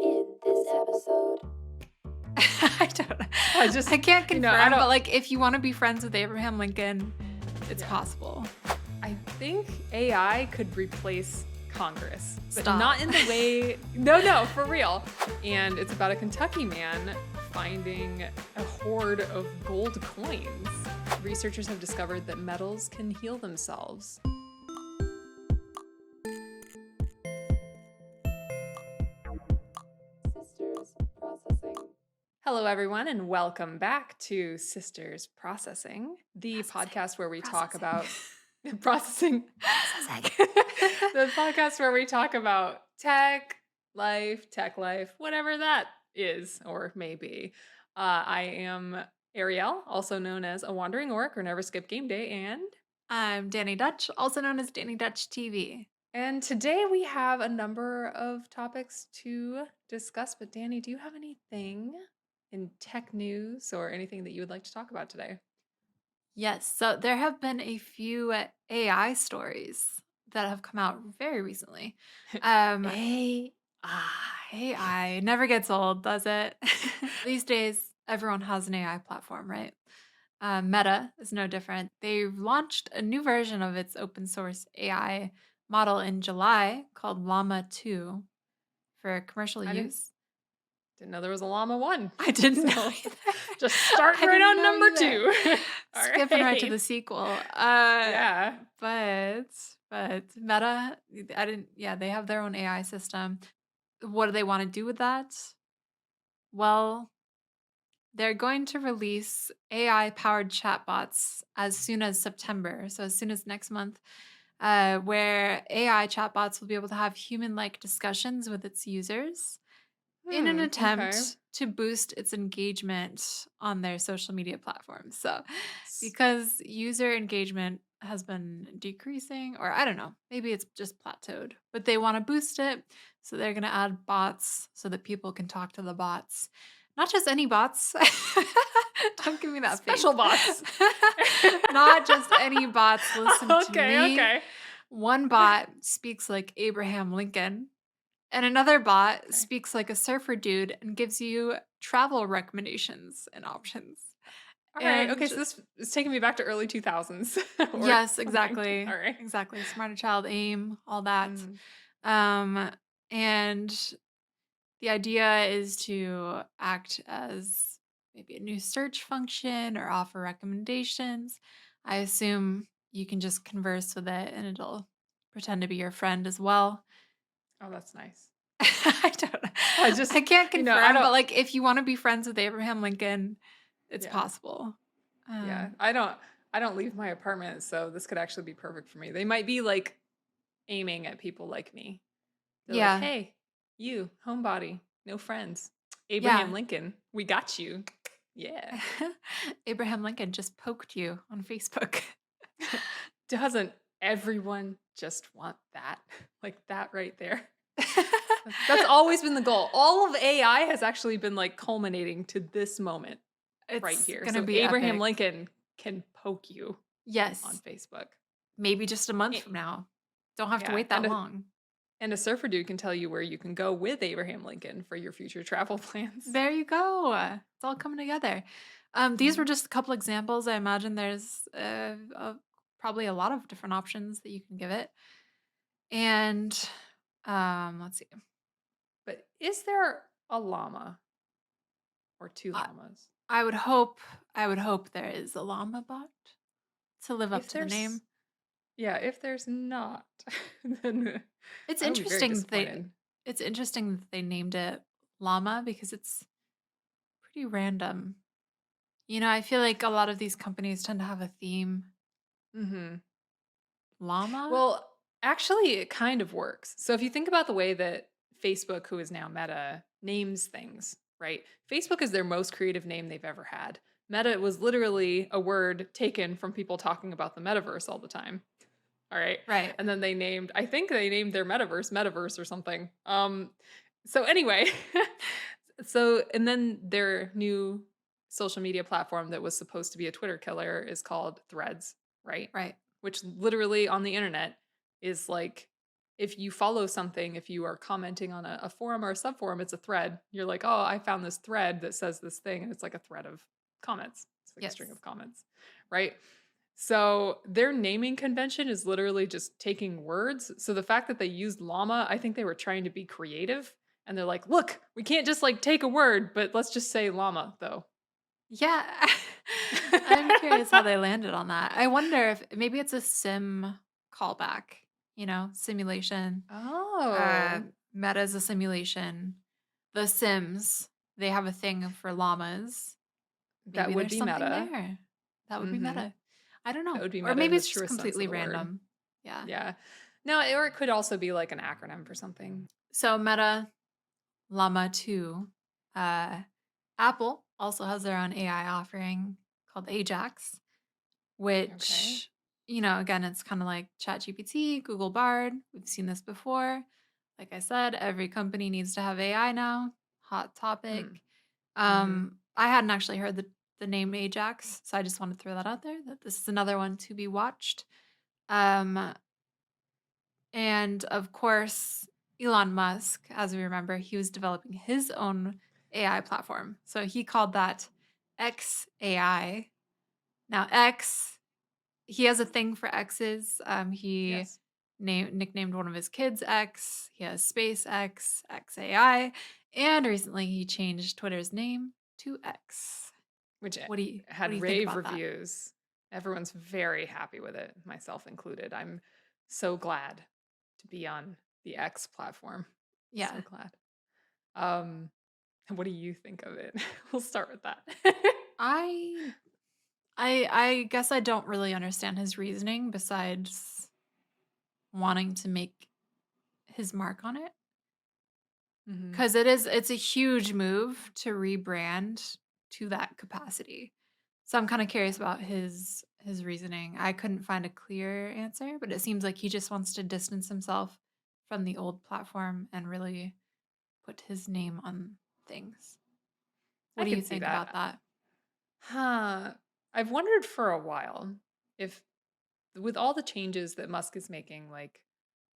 In this episode, I don't know. I just, I can't I confirm, don't. but like if you want to be friends with Abraham Lincoln, it's Yeah. possible. I think AI could replace Congress, but Stop. not in the way. No, for real. And it's about a Kentucky man finding a hoard of gold coins. Researchers have discovered that metals can heal themselves. Sisters Processing. Hello, everyone, and welcome back to Sisters Processing, the podcast where we talk about processing. The podcast where we talk about tech life, whatever that is or may be. I am Ariel, also known as a wandering orc or never skip game day, I'm Danny Dutch, also known as Danny Dutch TV. and today we have a number of topics to discuss. But Danny, do you have anything in tech news or anything that you would like to talk about today? Yes, so there have been a few AI stories that have come out very recently. AI. AI never gets old, does it? These days, everyone has an AI platform, right? Meta is no different. They launched a new version of its open source AI model in July called Llama 2 for commercial I use. didn't know there was a llama one. I didn't So, know either. Just starting I right didn't on know number either. 2. All Skipping right to right. the sequel. Yeah. But Meta, they have their own AI system. What do they want to do with that? Well, they're going to release AI powered chatbots as soon as September, so as soon as next month, where AI chatbots will be able to have human like discussions with its users in an Okay. attempt to boost its engagement on their social media platforms. So, S- because user engagement has been decreasing, or I don't know, maybe it's just plateaued, but they want to boost it. So, they're going to add bots so that people can talk to the bots. Not just any bots. Don't give me that Special face. bots. Not just any bots. Listen to me. Okay. One bot speaks like Abraham Lincoln, and another bot Okay. speaks like a surfer dude and gives you travel recommendations and options. All right. Okay. And So this is taking me back to early 2000s. or yes, something. exactly. All right. Exactly. Smarter child, aim, all that. Mm. And the idea is to act as maybe a new search function or offer recommendations. I assume you can just converse with it and it'll pretend to be your friend as well. Oh, that's nice. I don't know. I just, I can't I confirm, don't. but like if you want to be friends with Abraham Lincoln, it's Yeah. possible. Yeah. Um, I don't leave my apartment, so this could actually be perfect for me. They might be like aiming at people like me. They're like, yeah. hey, you, homebody, no friends. Abraham Yeah. Lincoln, we got you. Yeah. Abraham Lincoln just poked you on Facebook. Doesn't everyone just want that? Like that right there. That's always been the goal. All of AI has actually been like culminating to this moment right It's here. gonna So be Abraham epic. Lincoln can poke you on Yes. Facebook. Maybe just a month Eh, from now. Don't have to Yeah. wait that long. And a surfer dude can tell you where you can go with Abraham Lincoln for your future travel plans. There you go. It's all coming together. These Mhm. were just a couple examples. I imagine there's probably a lot of different options that you can give it. And let's see. But is there a llama or two I, llamas? I would hope there is a llama bot to live up If to the there's name. if there's not, then It's I would be very interesting that disappointed. they named it llama because it's pretty random. You know, I feel like a lot of these companies tend to have a theme. Mhm. Llama? Well, actually, it kind of works. So if you think about the way that Facebook, who is now Meta, names things, right? Facebook is their most creative name they've ever had. Meta was literally a word taken from people talking about the metaverse all the time. All right. Right. And then I think they named their metaverse or something. So anyway, and then their new social media platform that was supposed to be a Twitter killer is called Threads, right? Right. Which literally on the internet is like if you follow something, if you are commenting on a forum or a subforum, it's a thread. You're like, oh, I found this thread that says this thing, and it's like a thread of comments. It's like a string Yes. of comments, right? So their naming convention is literally just taking words. So the fact that they used llama, I think they were trying to be creative. And they're like, look, we can't just like take a word, but let's just say llama though. Yeah. I'm curious how they landed on that. I wonder if maybe it's a sim callback, simulation. Uh, Oh, Meta is a simulation. The Sims, they have a thing for llamas. that Maybe would there's be something meta. there. That would be Mm-hmm. meta. I don't That know. would be Or meta in maybe the it's just truest sense of completely the word. random. Yeah. Yeah. No, or it could also be like an acronym for something. So Meta, Llama 2. Uh, Apple also has their own AI offering called Ajax, Okay. which, again, it's kind of like ChatGPT, Google Bard. We've seen this before. Like I said, every company needs to have AI now. Hot topic. Hmm. Mm-hmm. I hadn't actually heard the name Ajax, so I just want to throw that out there that this is another one to be watched. Um, and of course, Elon Musk, as we remember, he was developing his own AI platform. So he called that XAI. Now, X, he has a thing for X's. He Yes. nicknamed one of his kids X. He has SpaceX, XAI, and recently he changed Twitter's name to X. Which What do had you think rave about that? reviews. Everyone's very happy with it, myself included. I'm so glad to be on the X platform. So Yeah. glad. Um, what do you think of it? We'll start with that. I I guess I don't really understand his reasoning besides wanting to make his mark on it. Hmm. Because it's a huge move to rebrand to that capacity. So I'm kind of curious about his reasoning. I couldn't find a clear answer, but it seems like he just wants to distance himself from the old platform and really put his name on things. What I do you could see think about that. that? Huh. I've wondered for a while if, with all the changes that Musk is making, like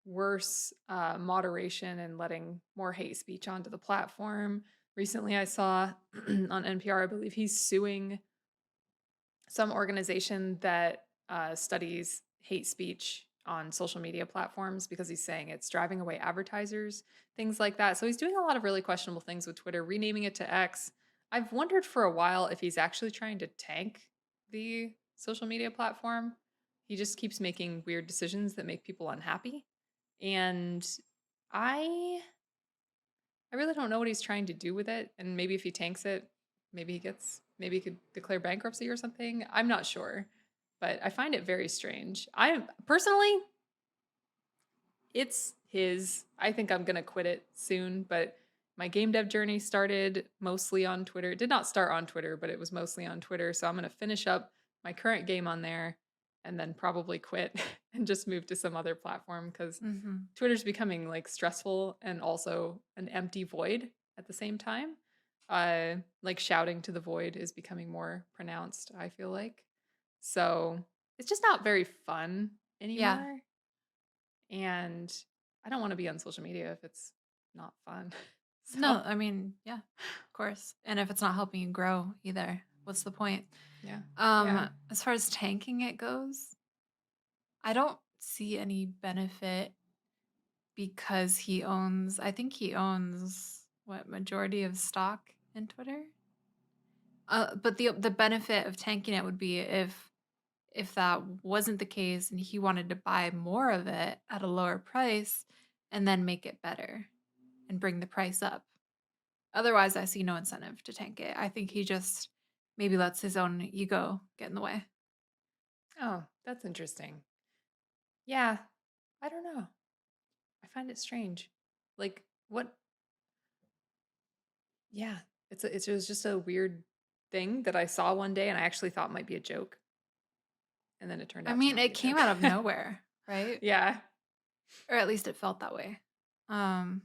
worse moderation and letting more hate speech onto the platform. Recently, I saw on NPR, I believe he's suing some organization that studies hate speech on social media platforms because he's saying it's driving away advertisers, things like that. So he's doing a lot of really questionable things with Twitter, renaming it to X. I've wondered for a while if he's actually trying to tank the social media platform. He just keeps making weird decisions that make people unhappy. And I I really don't know what he's trying to do with it. And maybe if he tanks it, maybe he could declare bankruptcy or something. I'm not sure. But I find it very strange. I personally, it's his. I think I'm gonna quit it soon, but my game dev journey started mostly on Twitter. It did not start on Twitter, but it was mostly on Twitter. So I'm gonna finish up my current game on there and then probably quit and just move to some other platform because Mm-hmm. Twitter's becoming like stressful and also an empty void at the same time. Like shouting to the void is becoming more pronounced, I feel like. So it's just not very fun Yeah. anymore. And I don't want to be on social media if it's not fun. So No, I mean, yeah, of course. And if it's not helping you grow either, what's the point? yeah. Yeah. As far as tanking it goes, I don't see any benefit because I think he owns what majority of stock in Twitter. But the benefit of tanking it would be if that wasn't the case and he wanted to buy more of it at a lower price and then make it better and bring the price up. Otherwise, I see no incentive to tank it. I think he just maybe lets his own ego get in the way. Oh, that's interesting. Yeah. I don't know. I find it strange. Like what yeah. It was just a weird thing that I saw one day and I actually thought might be a joke. And then it turned I out to mean, not be it a came joke. out of nowhere, right? Yeah. Or at least it felt that way. Um,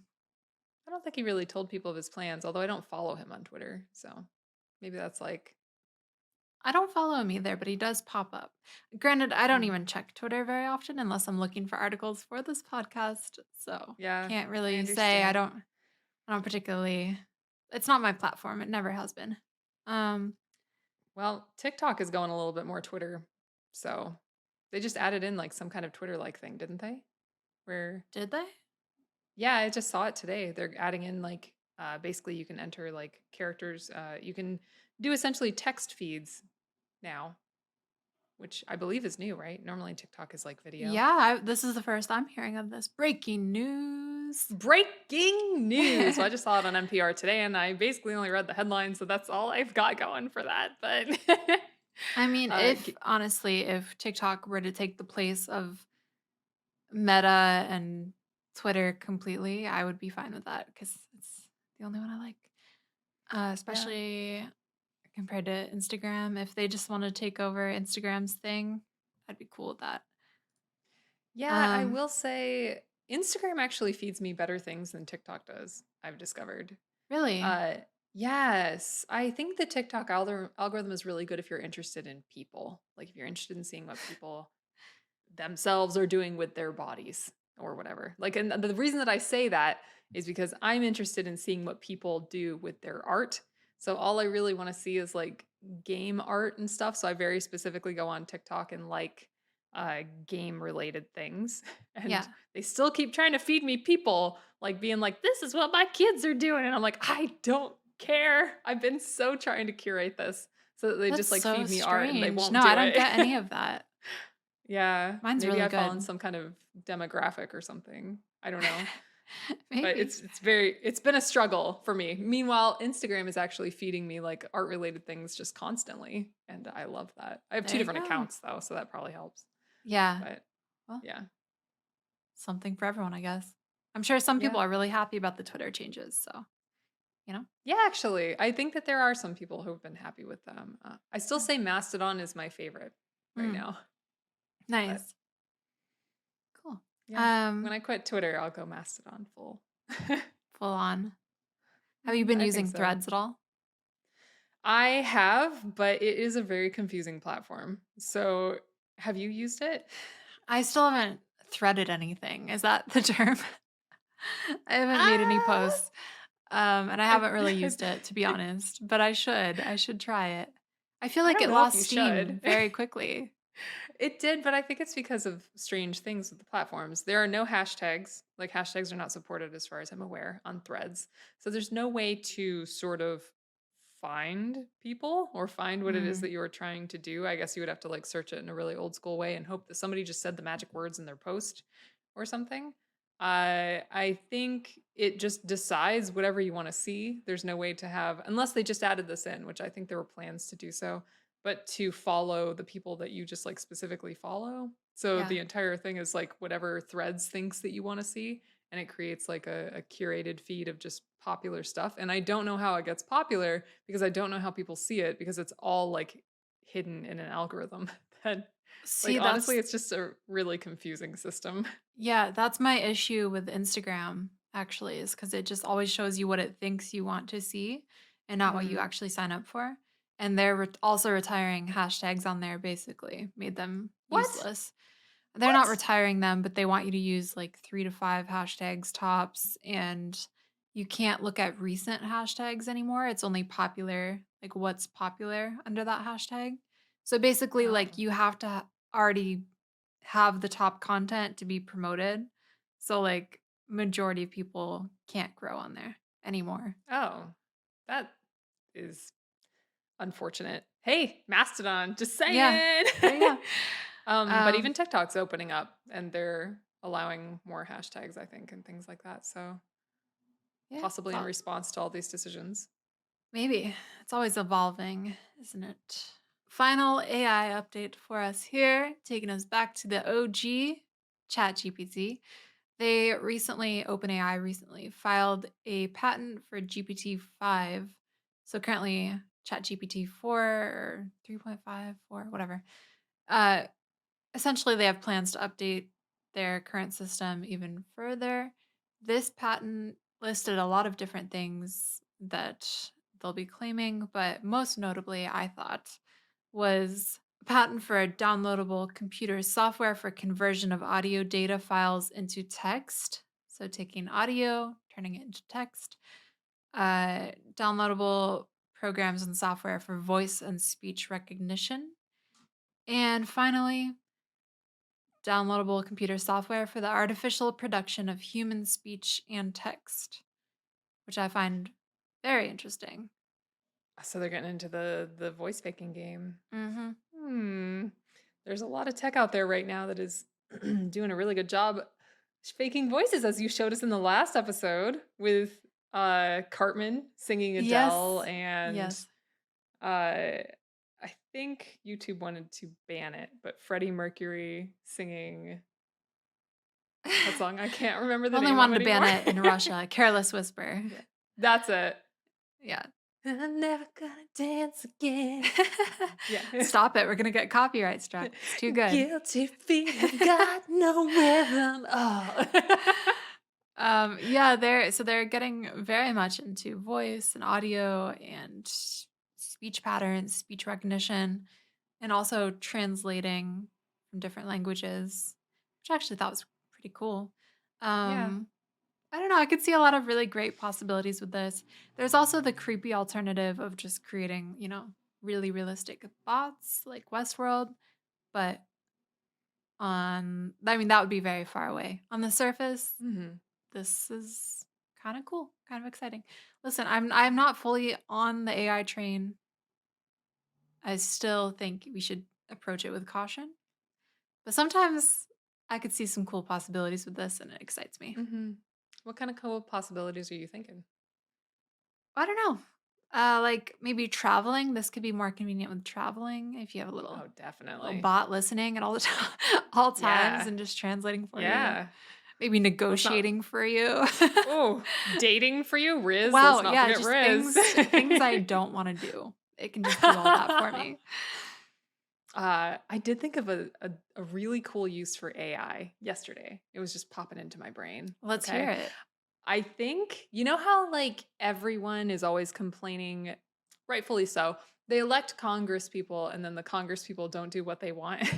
I don't think he really told people of his plans, although I don't follow him on Twitter. So maybe that's like I don't follow him either, but he does pop up. Granted, I don't Mm, even check Twitter very often unless I'm looking for articles for this podcast, so yeah, can't I really say understand. I don't particularly it's not my platform. It never has been. Um, Well, TikTok is going a little bit more Twitter. So they just added in like some kind of Twitter like thing, didn't they? Where, did they? yeah, I just saw it today. They're adding in like basically you can enter like characters. You can do essentially text feeds now, which I believe is new, right? Normally TikTok is like video. Yeah, this is the first I'm hearing of this. Breaking news. Breaking news. Well, I just saw it on NPR today and I basically only read the headline, so that's all I've got going for that. But I mean, uh, if honestly, if TikTok were to take the place of Meta and Twitter completely, I would be fine with that because it's the only one I like. yeah. Especially compared to Instagram. If they just want to take over Instagram's thing, I'd be cool with that. Yeah, I Um, will say Instagram actually feeds me better things than TikTok does, I've discovered. really? Uh, yes, I think the TikTok algorithm is really good if you're interested in people. Like if you're interested in seeing what people themselves are doing with their bodies or whatever. Like, and the reason that I say that is because I'm interested in seeing what people do with their art. So all I really want to see is like game art and stuff. So I very specifically go on TikTok and like game related things. And Yeah. they still keep trying to feed me people, like being like, this is what my kids are doing. And I'm like, I don't care. I've been so trying to curate this so that they That's just like so feed me art and they strange. won't No, I do don't it. get any of that. Yeah, Mine's maybe really I fall in good. some kind of demographic or something. I don't know. But Maybe. it's been a struggle for me. Meanwhile, Instagram is actually feeding me like art related things just constantly, and I love that. I have two There you different go. accounts though, so that probably helps. Yeah. But Well, yeah. something for everyone, I guess. I'm sure some people Yeah. are really happy about the Twitter changes. So, you know? Yeah, actually, I think that there are some people who've been happy with them. I still say Mastodon is my favorite right Mm, now. But nice. Cool. yeah, when I quit Twitter, I'll go Mastodon full. Full on. Have you been I think using so. Threads at all? I have, but it is a very confusing platform. So, have you used it? I still haven't threaded anything. Is that the term? I haven't made any Ah, posts. And I I, haven't really used it, to be honest, but I should. I should try it. I feel I like don't it know if lost you steam should. very quickly. It did, but I think it's because of strange things with the platforms. There are no hashtags. Like hashtags are not supported as far as I'm aware on Threads. So there's no way to sort of find people or find what it is Mm, that you are trying to do. I guess you would have to like search it in a really old school way and hope that somebody just said the magic words in their post or something. I think it just decides whatever you want to see. There's no way to have, unless they just added this in, which I think there were plans to do so, but to follow the people that you just like specifically follow. So yeah. the entire thing is like whatever Threads thinks that you want to see, and it creates like a curated feed of just popular stuff. And I don't know how it gets popular because I don't know how people see it because it's all like hidden in an algorithm. That like See, honestly, it's just a really confusing system. that's my issue with Instagram, actually, is because it just always shows you what it thinks you want to see and not what you Mm. actually sign up for. And they're also retiring hashtags on there, basically, made them What? useless. They're not What? retiring them, but they want you to use like 3 to 5 hashtags tops, and you can't look at recent hashtags anymore. It's only popular, like what's popular under that hashtag. So basically, like Oh. you have to already have the top content to be promoted. So like majority of people can't grow on there anymore. Oh. That is unfortunate. Hey, Mastodon, just Yeah. saying. There you go. But even Um TikTok's opening up and they're allowing more hashtags, I think, and things like that. So yeah, possibly in response to all these decisions. maybe. It's always evolving, isn't it? Final AI update for us here, taking us back to the OG ChatGPT. OpenAI recently filed a patent for GPT-5. So currently ChatGPT 4 or 3.5, 4, whatever. Uh, Essentially, they have plans to update their current system even further. This patent listed a lot of different things that they'll be claiming, but most notably, I thought, was a patent for a downloadable computer software for conversion of audio data files into text. So taking audio, turning it into text. Downloadable programs and software for voice and speech recognition. And finally, downloadable computer software for the artificial production of human speech and text, which I find very interesting. So they're getting into the voice faking game. Mm-hmm. Hmm. There's a lot of tech out there right now that is doing a really good job faking voices, as you showed us in the last episode with Cartman singing Adele, Yes. and Yes. I think YouTube wanted to ban it, but Freddie Mercury singing what song? I can't remember the Only name of wanted it to ban anymore. it in Russia. Careless Whisper. Yeah. That's it. Yeah. I'm never gonna dance again. Yeah. Stop it. We're gonna get copyright struck. It's too good. Guilty feet have got nowhere run. Oh. Yeah, they're getting very much into voice and audio and speech patterns, speech recognition, and also translating from different languages, which I actually thought was pretty cool. Yeah. I don't know. I could see a lot of really great possibilities with this. There's also the creepy alternative of just creating, really realistic bots like Westworld, but that would be very far away. On the surface, Mhm. this is kind of cool, kind of exciting. Listen, I'm not fully on the AI train. I still think we should approach it with caution, but sometimes I could see some cool possibilities with this, and it excites me. Mhm. What kind of cool possibilities are you thinking? I don't know. Like maybe traveling. This could be more convenient with traveling if you have a little Oh, little definitely. bot listening at all the time, all times, Yeah. and just translating for you. Yeah. Maybe Let's not. negotiating for you. Oh, dating for you, Riz. Let's Wow, not yeah, forget just Riz. things I don't want to do. It can just do all that for me. I did think of a really cool use for AI yesterday. It was just popping into my brain. Let's hear Okay. it. I think, you know how like everyone is always complaining, rightfully so. They elect Congress people and then the Congress people don't do what they want,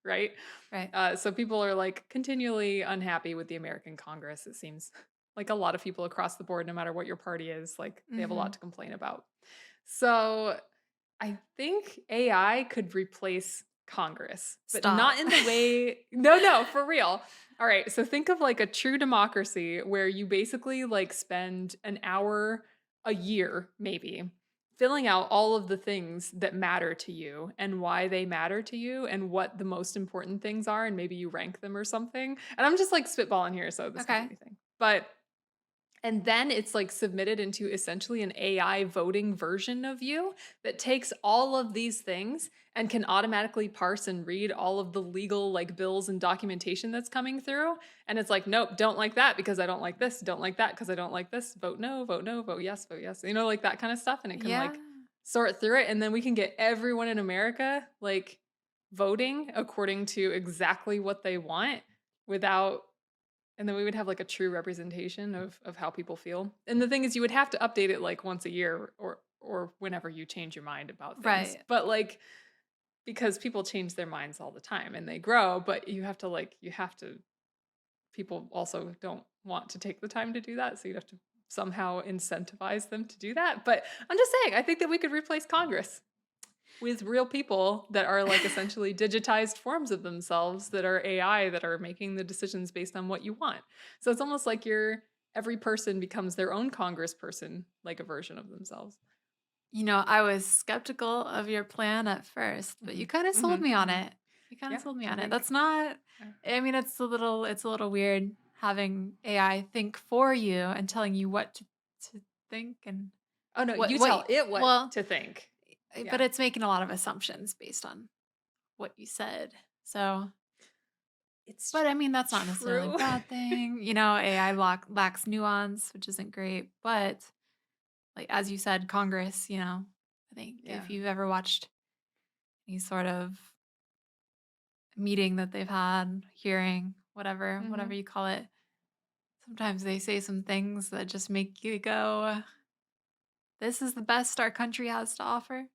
right? Right. So people are like continually unhappy with the American Congress, it seems. Like a lot of people across the board, no matter what your party is, like they have a lot Hmm. to complain about. So I think AI could replace Congress, but not Stop. in the way. No, no, for real. All right, so think of like a true democracy where you basically like spend an hour a year, maybe, filling out all of the things that matter to you and why they matter to you and what the most important things are, and maybe you rank them or something. And I'm just like spitballing here, so this could be Okay. anything. But and then it's like submitted into essentially an AI voting version of you that takes all of these things and can automatically parse and read all of the legal like bills and documentation that's coming through. And it's like, nope, don't like that because I don't like this. Don't like that because I don't like this. Vote no, vote no, vote yes, vote yes. You know, like that kind of stuff. And it can Yeah. like sort through it. And then we can get everyone in America like voting according to exactly what they want without, and then we would have like a true representation of how people feel. And the thing is you would have to update it like once a year or whenever you change your mind about things. Right. But like because people change their minds all the time and they grow, but you have to people also don't want to take the time to do that, so you'd have to somehow incentivize them to do that. But I'm just saying, I think that we could replace Congress with real people that are like essentially digitized forms of themselves that are AI that are making the decisions based on what you want. So it's almost like every person becomes their own congressperson, like a version of themselves. I was skeptical of your plan at first, but you Mhm. kind of sold Mhm. me on Mhm. it. You kind of Yeah, sold me I on it. think. That's not Yeah. I mean, it's a little weird having AI think for you and telling you what to think and Oh no, what you what tell y- it what well, to think. but Yeah, it's making a lot of assumptions based on what you said. So, it's but I mean, that's not necessarily a true. bad thing. AI lacks nuance, which isn't great, but like as you said, Congress, I think Yeah. if you've ever watched any sort of meeting that they've had, hearing, whatever Hmm. you call it, sometimes they say some things that just make you go, this is the best our country has to offer.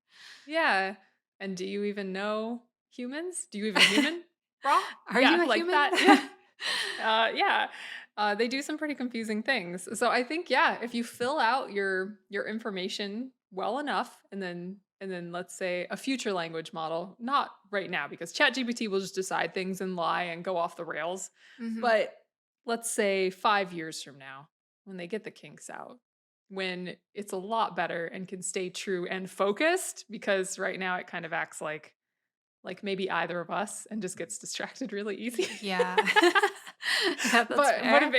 Yeah. And do you even know humans? Do you even human? Raw? Are Yeah, you a like human? that. Yeah. Yeah. They do some pretty confusing things. So I think, yeah, if you fill out your information well enough, and then let's say a future language model, not right now because ChatGPT will just decide things and lie and go off the rails. Mhm. But let's say 5 years from now, when they get the kinks out, when it's a lot better and can stay true and focused, because right now it kind of acts like maybe either of us and just gets distracted really easy. Yeah. Yeah, that's But fair.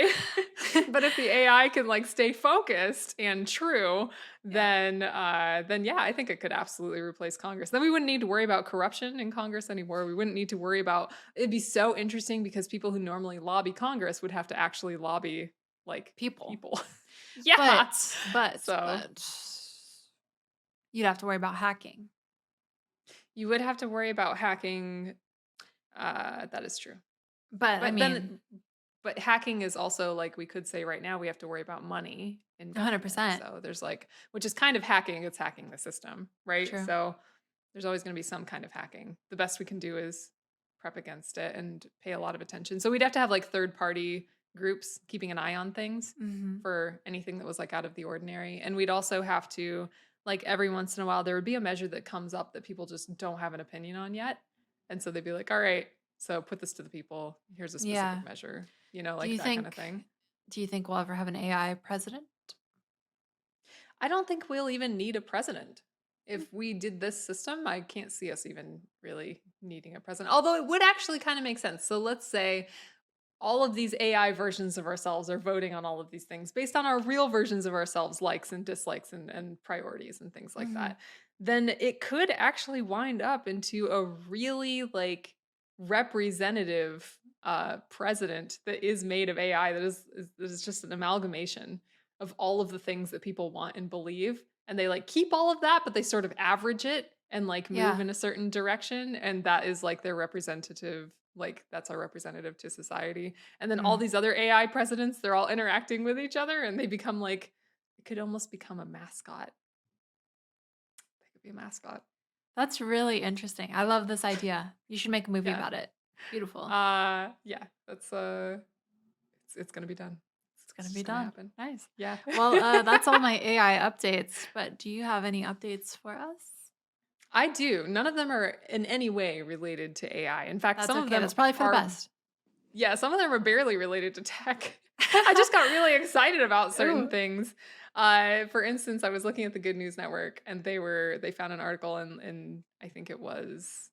but if the AI can like stay focused and true, Yeah. then yeah, I think it could absolutely replace Congress. Then we wouldn't need to worry about corruption in Congress anymore. We wouldn't need to worry about, it'd be so interesting because people who normally lobby Congress would have to actually lobby like People. people. Yeah. So But you'd have to worry about hacking. you would have to worry about hacking. That is true. But I But mean, then, but hacking is also like we could say right now we have to worry about money in government. 100%. So there's like, which is kind of hacking, it's hacking the system, right? True. So there's always going to be some kind of hacking. The best we can do is prep against it and pay a lot of attention. So we'd have to have like third party groups keeping an eye on things Mhm. for anything that was like out of the ordinary. And we'd also have to, like, every once in a while, there would be a measure that comes up that people just don't have an opinion on yet. And so they'd be like, all right, so put this to the people. Here's a specific Yeah. measure, Do like you that kind of thing. think we'll ever have an AI president? I don't think we'll even need a president. If we did this system, I can't see us even really needing a president. Although it would actually kind of make sense. So let's say all of these AI versions of ourselves are voting on all of these things based on our real versions of ourselves, likes and dislikes and priorities and things like Mhm. that. Then it could actually wind up into a really like representative president that is made of AI that is just an amalgamation of all of the things that people want and believe. And they like keep all of that, but they sort of average it and like move Yeah. in a certain direction. And that is like their representative, like that's our representative to society. And then all Mm. these other AI presidents, they're all interacting with each other and they become like, it could almost become a mascot. They could be a mascot. That's really interesting. I love this idea. You should make a movie Yeah. about it. Beautiful. Yeah, that's it's gonna be done. It's going It's to be just gonna done. happen. Nice. Yeah. Well, that's all my AI updates, but do you have any updates for us? I do. None of them are in any way related to AI. In fact, That's some of okay. them That's probably for the are, best. yeah, some of them are barely related to tech. I just got really excited about certain Ooh. things. For instance, I was looking at the Good News Network and they found an article in I think it was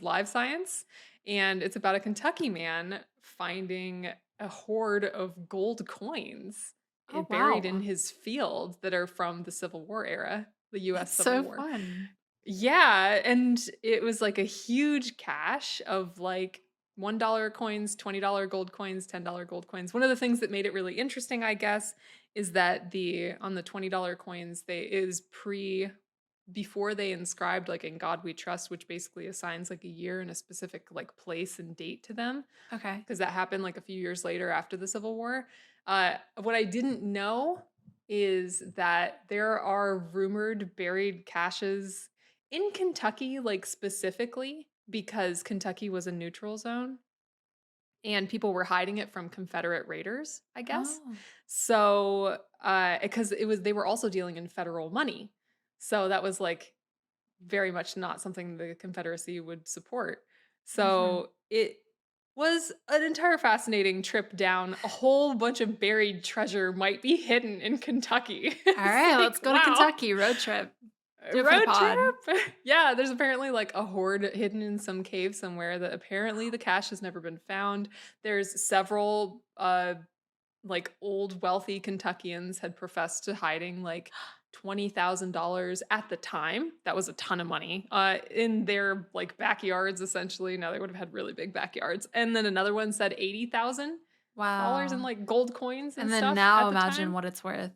Live Science, and it's about a Kentucky man finding a hoard of gold coins Oh, buried in wow. his field that are from the Civil War era, the US That's Civil so War. fun. Yeah, and it was like a huge cache of like $1 coins, $20 gold coins, $10 gold coins. One of the things that made it really interesting, I guess, is that the on the $20 coins, they is pre before they inscribed like in God We Trust, which basically assigns like a year and a specific like place and date to them, Okay. because that happened like a few years later after the Civil War. What I didn't know is that there are rumored buried caches in Kentucky, like specifically because Kentucky was a neutral zone and people were hiding it from Confederate raiders, I guess. Oh. So, because they were also dealing in federal money. So that was like very much not something the Confederacy would support. Mhm. So it was an entire fascinating trip down a whole bunch of buried treasure might be hidden in Kentucky. All It's right, like, let's go to wow. Kentucky road trip. Do it for the Road pod. trip? Yeah, there's apparently like a hoard hidden in some cave somewhere that apparently the cache has never been found. There's several like old wealthy Kentuckians had professed to hiding like $20,000 at the time. That was a ton of money in their like backyards, essentially. Now they would have had really big backyards. And then another one said $80,000 in Wow. like gold coins and And then stuff now at the imagine time. what it's worth.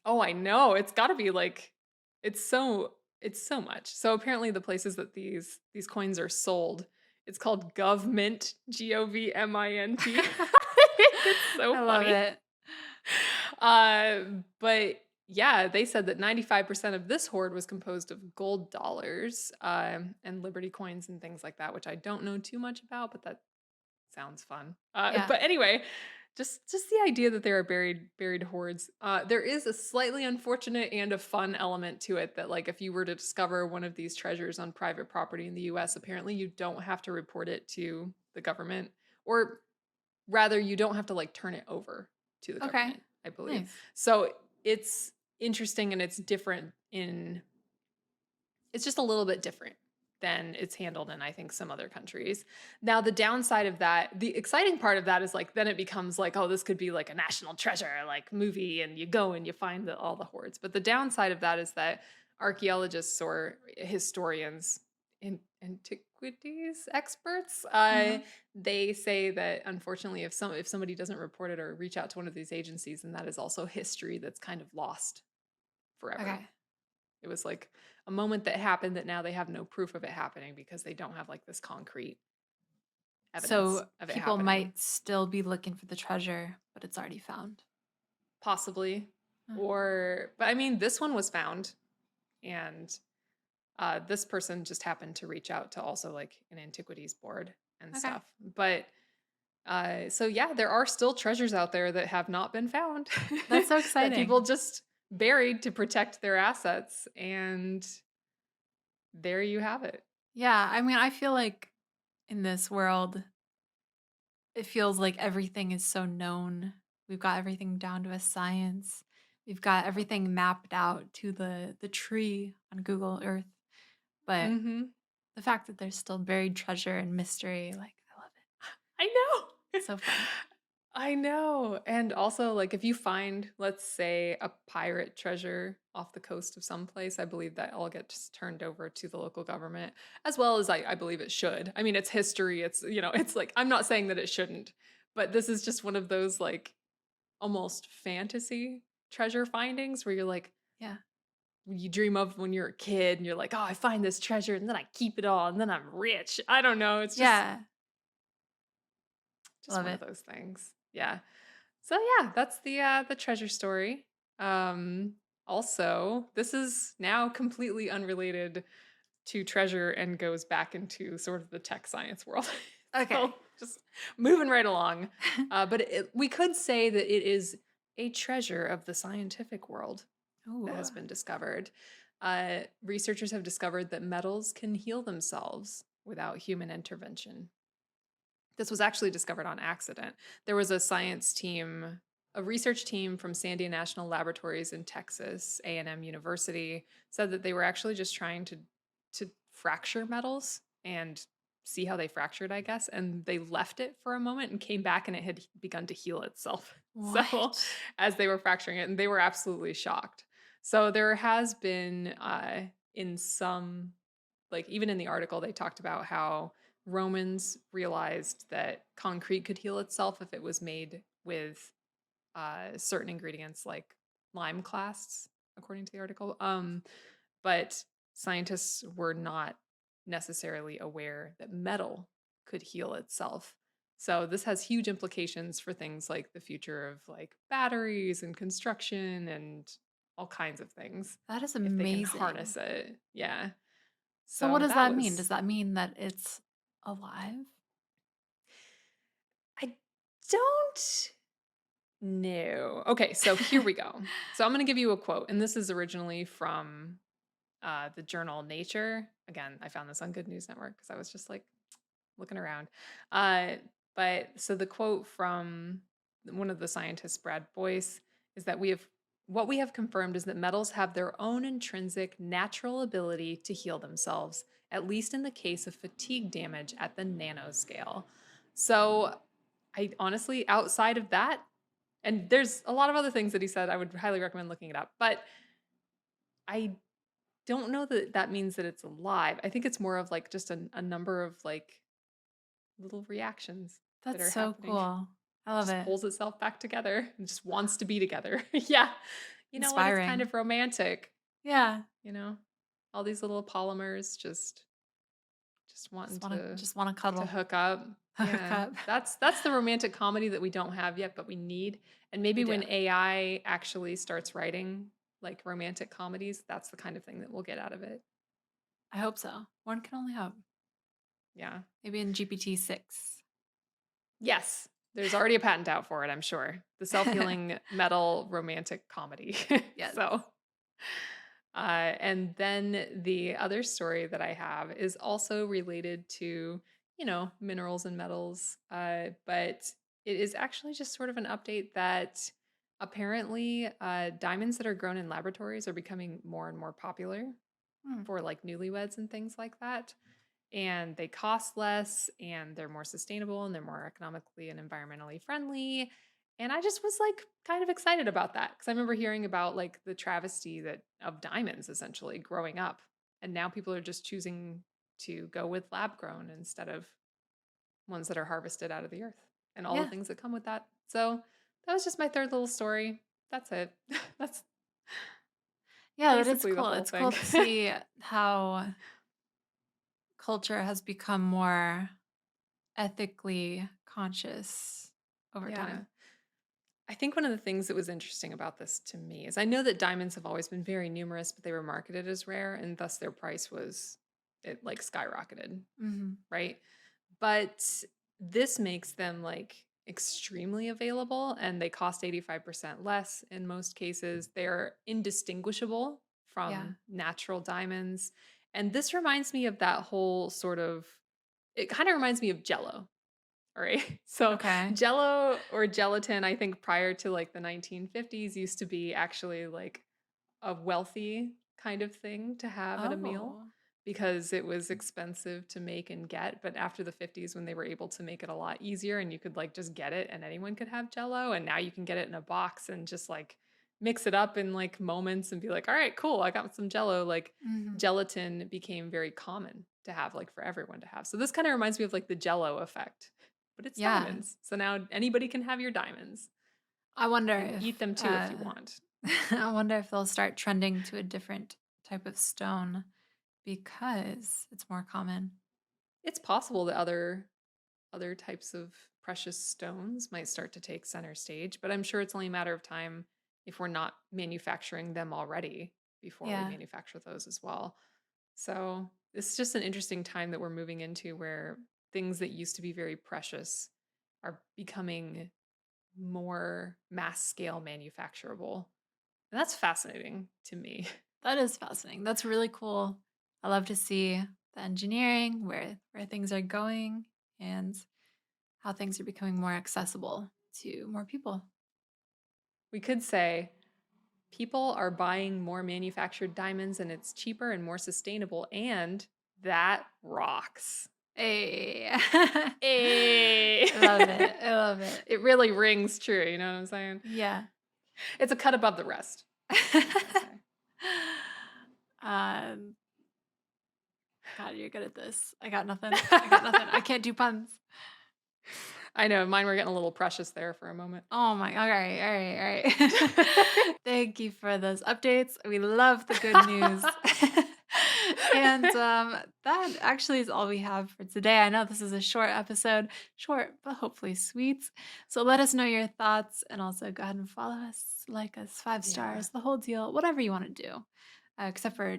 Oh, I know. It's got to be like it's so much. So apparently the places that these coins are sold, it's called Govmint, Govmint. It's so I love funny. it. Uh, but yeah, they said that 95% of this hoard was composed of gold dollars and Liberty coins and things like that, which I don't know too much about, but that sounds fun. Yeah. But anyway, just the idea that there are buried hoards. There is a slightly unfortunate and a fun element to it that, like, if you were to discover one of these treasures on private property in the U.S., apparently you don't have to report it to the government, or rather, you don't have to like turn it over to the Okay. government, I believe. Nice. So it's interesting and it's different it's just a little bit different than it's handled in, I think, some other countries. Now, the downside of that, the exciting part of that is like then it becomes like, oh, this could be like a national treasure, like movie, and you go and you find all the hoards. But the downside of that is that archaeologists or historians, antiquities experts, Mhm. they say that unfortunately, if somebody doesn't report it or reach out to one of these agencies, then that is also history that's kind of lost forever. Okay. It was like a moment that happened that now they have no proof of it happening because they don't have like this concrete evidence So of it people happening. might still be looking for the treasure, but it's already found. Possibly. Huh. But I mean, this one was found, and this person just happened to reach out to also like an antiquities board and Okay. stuff. But so yeah, there are still treasures out there that have not been found That's so that people exciting. just buried to protect their assets, and there you have it. Yeah, I mean, I feel like in this world, it feels like everything is so known. We've got everything down to a science. We've got everything mapped out to the tree on Google Earth. But Mm-hmm. the fact that there's still buried treasure and mystery, like I love it. I know. So fun. I know. And also, like, if you find, let's say, a pirate treasure off the coast of some place, I believe that all gets turned over to the local government, as well as I believe it should. I mean, it's history. It's, it's like, I'm not saying that it shouldn't, but this is just one of those, like, almost fantasy treasure findings where you're like, Yeah. you dream of when you're a kid and you're like, oh, I find this treasure and then I keep it all and then I'm rich. I don't know. It's Yeah. just Love one of it. those things. Yeah. So yeah, that's the treasure story. Um Also, this is now completely unrelated to treasure and goes back into sort of the tech science world. So Okay. just moving right along. But we could say that it is a treasure of the scientific world that Ooh. has been discovered. Researchers have discovered that metals can heal themselves without human intervention. This was actually discovered on accident. There was a research team from Sandia National Laboratories in Texas, A&M University, said that they were actually just trying to fracture metals and see how they fractured, I guess, and they left it for a moment and came back and it had begun to heal itself. So, What? as they were fracturing it, and they were absolutely shocked. So there has been in some, like, even in the article they talked about how Romans realized that concrete could heal itself if it was made with certain ingredients like lime clasts, according to the article. But scientists were not necessarily aware that metal could heal itself. So this has huge implications for things like the future of like batteries and construction and all kinds of things That is if they can amazing. harness it. Yeah. So what So does that that mean? was Does that mean that it's alive? I don't know. Okay, so here we go. So I'm going to give you a quote, and this is originally from the journal Nature. Again, I found this on Good News Network because I was just like looking around. Uh, but so the quote from one of the scientists, Brad Boyce, is that what we have confirmed is that metals have their own intrinsic natural ability to heal themselves, at least in the case of fatigue damage at the nanoscale. So I honestly, outside of that, and there's a lot of other things that he said, I would highly recommend looking it up. But I don't know that that means that it's alive. I think it's more of like just a number of like little reactions that That's are so happening. cool. I love Just it. pulls itself back together and just wants to be together. Yeah. You know what? It's kind Inspiring. of romantic, Yeah. you know? All these little polymers just wanting Just wanna to cuddle. hook up. Hook Yeah. up. That's the romantic comedy that we don't have yet, but we need. And We maybe do. when AI actually starts writing like romantic comedies, that's the kind of thing that we'll get out of it. I hope so. One can only hope. Yeah. Maybe in GPT-6. Yes. There's already a patent out for it, I'm sure. The self-healing metal romantic comedy. Yes. So, and then the other story that I have is also related to, minerals and metals. But it is actually just sort of an update that apparently diamonds that are grown in laboratories are becoming more and more popular Hmm. for like newlyweds and things like that. And they cost less and they're more sustainable and they're more economically and environmentally friendly. And I just was like kind of excited about that because I remember hearing about like the travesty that of diamonds essentially growing up. And now people are just choosing to go with lab grown instead of ones that are harvested out of the earth and all the Yeah. things that come with that. So that was just my third little story. That's it. That's Yeah, that is basically the cool. whole It's cool thing. to see how culture has become more ethically conscious over Yeah. time. I think one of the things that was interesting about this to me is I know that diamonds have always been very numerous, but they were marketed as rare, and thus their price was it like skyrocketed, Hmm. right? But this makes them like extremely available and they cost 85% less in most cases. They're indistinguishable Yeah. from natural diamonds. And this reminds me of that whole sort of, it kind of reminds me of Jello. All right. So Okay. Jello or gelatin, I think prior to like the 1950s used to be actually like a wealthy kind of thing to have at a meal Oh. because it was expensive to make and get. But after the 50s, when they were able to make it a lot easier and you could like just get it and anyone could have Jello, and now you can get it in a box and just like mix it up in like moments and be like, all right, cool, I got some Jello. Like Hmm. gelatin became very common to have, like for everyone to have. So this kind of reminds me of like the Jello effect, but it's Yeah. diamonds. So now anybody can have your diamonds I wonder and if eat them too if you want. I wonder if they'll start trending to a different type of stone because it's more common. It's possible that other types of precious stones might start to take center stage, but I'm sure it's only a matter of time if we're not manufacturing them already before we Yeah. manufacture those as well. So it's just an interesting time that we're moving into where things that used to be very precious are becoming more mass scale manufacturable. And that's fascinating to me. That is fascinating. That's really cool. I love to see the engineering, where things are going, and how things are becoming more accessible to more people. We could say people are buying more manufactured diamonds and it's cheaper and more sustainable, and that rocks. Hey. Hey. I love it. I love it. It really rings true, you know what I'm saying? Yeah. It's a cut above the rest. um, God, you're good at this. I got nothing. I got nothing. I can't do puns. I know, mine were getting a little precious there for a moment. Oh my. All right. All right. All right. Thank you for those updates. We love the good news. And that actually is all we have for today. I know this is a short episode, short, but hopefully sweet. So let us know your thoughts and also go ahead and follow us, like us, 5 stars, the whole deal, whatever you want to do. Except for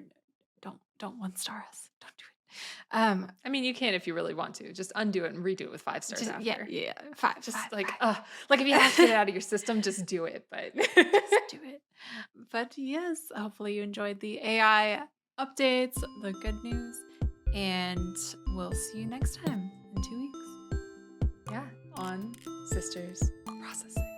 don't 1 star us. Don't do it. I mean, you can if you really want to. Just undo it and redo it with 5 stars Just, after. yeah, five. Just five, like, five. like if you have to get it out of your system, just do it. But Just do it. But yes, hopefully you enjoyed the AI updates, the good news, and we'll see you next time in 2 weeks. yeah, on Sisters Processing.